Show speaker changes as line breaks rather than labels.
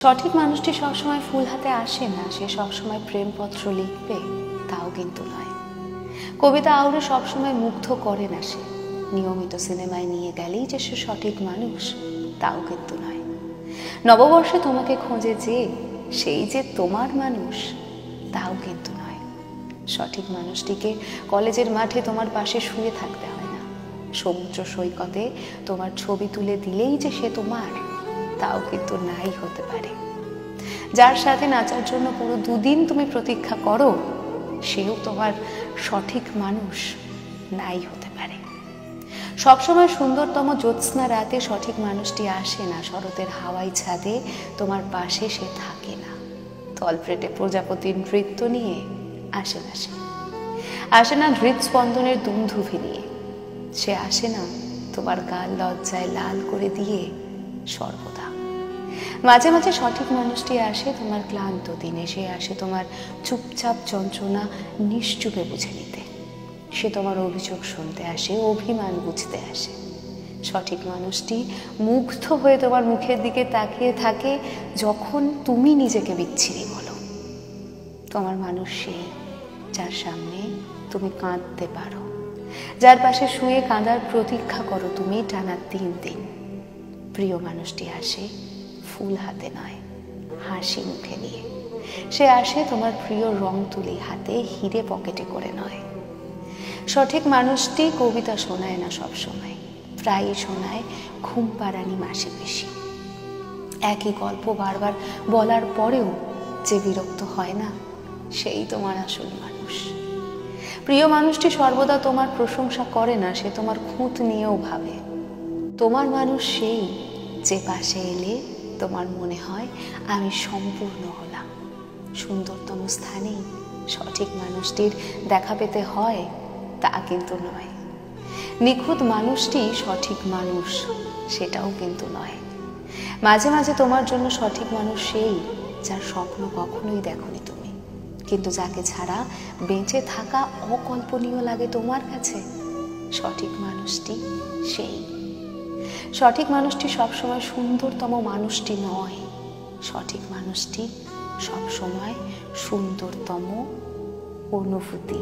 সঠিক মানুষটি সবসময় ফুল হাতে আসে না, সে সবসময় প্রেমপত্র লিখবে তাও কিন্তু নয়। কবিতা আউড়ে সবসময় মুগ্ধ করে না সে, নিয়মিত সিনেমায় নিয়ে গেলেই যে সে সঠিক মানুষ তাও কিন্তু নয়। নববর্ষে তোমাকে খোঁজে যে সেই যে তোমার মানুষ তাও কিন্তু নয়। সঠিক মানুষটিকে কলেজের মাঠে তোমার পাশে শুয়ে থাকতে হয় না, সমুদ্র সৈকতে তোমার ছবি তুলে দিলেই যে সে তোমার তাও কিন্তু নাই হতে পারে। যার সাথে নাচার জন্য পুরো দুদিন তুমি প্রতীক্ষা করো সেও তোমার সঠিক মানুষ নাই হতে পারে। সবসময় সুন্দরতম জ্যোৎস্না রাতে সঠিক মানুষটি আসে না, শরতের হাওয়াই ছাদে তোমার পাশে সে থাকে না, তলপেটে প্রজাপতির নৃত্য নিয়ে আসে না সে, আসে না হৃদস্পন্দনের দুমধুভি নিয়ে, সে আসে না তোমার গাল লজ্জায় লাল করে দিয়ে সর্বদা। মাঝে মাঝে সঠিক মানুষটি আসে তোমার ক্লান্ত দিনে, সে আসে তোমার চুপচাপ যন্ত্রণা নিশ্চুপে বুঝে নিতে, সে তোমার অভিযোগ শুনতে আসে, অভিমান বুঝতে আসে। সঠিক মানুষটি মুগ্ধ হয়ে তোমার মুখের দিকে তাকিয়ে থাকে যখন তুমি নিজেকে বিচ্ছিরি বলো। তোমার মানুষ সেই যার সামনে তুমি কাঁদতে পারো, যার পাশে শুয়ে কাঁদার প্রতীক্ষা করো তুমি টানা 3 দিন। প্রিয় মানুষটি আসে ফুল হাতে নয়, হাসি মুখে নিয়ে। সে আসে তোমার প্রিয় রং তুলি হাতে, হিরে পকেটে করে নয়। সঠিক মানুষটি কবিতা শোনায় না সবসময়, প্রায়ই শোনায় ঘুম পাড়ানি মাসি পিসি। একই গল্প বারবার বলার পরেও যে বিরক্ত হয় না সেই তোমার আসল মানুষ। প্রিয় মানুষটি সর্বদা তোমার প্রশংসা করে না, সে তোমার খুঁত নিয়েও ভাবে। তোমার মানুষ সেই যে পাশে এলে তোমার মনে হয় আমি সম্পূর্ণ হলাম। সুন্দরতম স্থানেই সঠিক মানুষটির দেখা পেতে হয় তা কিন্তু নয়। নিখুঁত মানুষটি সঠিক মানুষ সেটাও কিন্তু নয়। মাঝে মাঝে তোমার জন্য সঠিক মানুষ সেই যার স্বপ্ন কখনোই দেখোনি তুমি, কিন্তু যাকে ছাড়া বেঁচে থাকা অকল্পনীয় লাগে তোমার কাছে। সঠিক মানুষটি সেই। সঠিক মানুষটি সবসময় সুন্দরতম মানুষটি নয়, সঠিক মানুষটি সবসময় সুন্দরতম অনুভূতি।